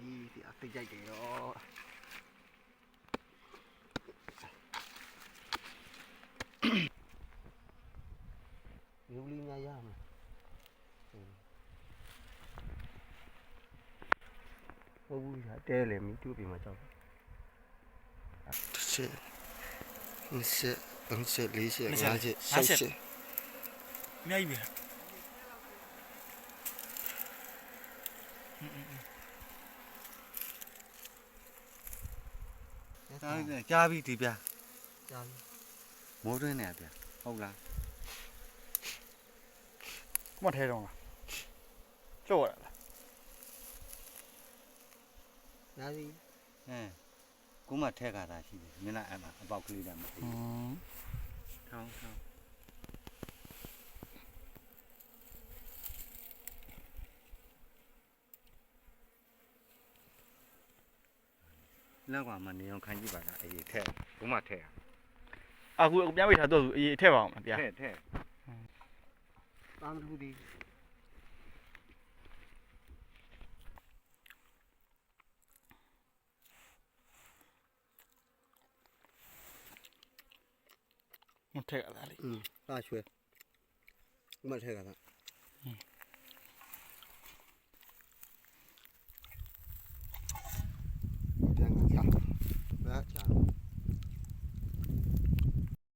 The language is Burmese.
ပြီဒီအသိကြိုက်တယ်တော့ယူလီများရမှာဟုတ်ဘူးဗျာတဲလေမိတူပြင်မှာကြောက်တစ်ချက်နှစ်ချက်သုံးချက်လေးချက်ငါးချက်ရှစ်ချက်အများကြီးပဲကြားပြီဒီပြကြားပြီမိုးတွင်းနေပြဟုတ်လားကမထဲတော့လားကြောက်ရလားကြားပြီကိုမထဲခါတာရှိတယ်မျက်နှာအဲ့မှာအပေါက်ကလေးတည်းမသိဘူးထောင်းလောက်ကမှနေအောင်ခိုင်းကြည့်ပါလားအေးထဲကိုမထဲအခုပြန်ပိတ်ထားတော့အေးထည့်ပါအောင်ဗျာထဲတာမတူဒီမထည့်ရတာလေတာရွှဲမထည့်ရတာပြန်ကြဗျာ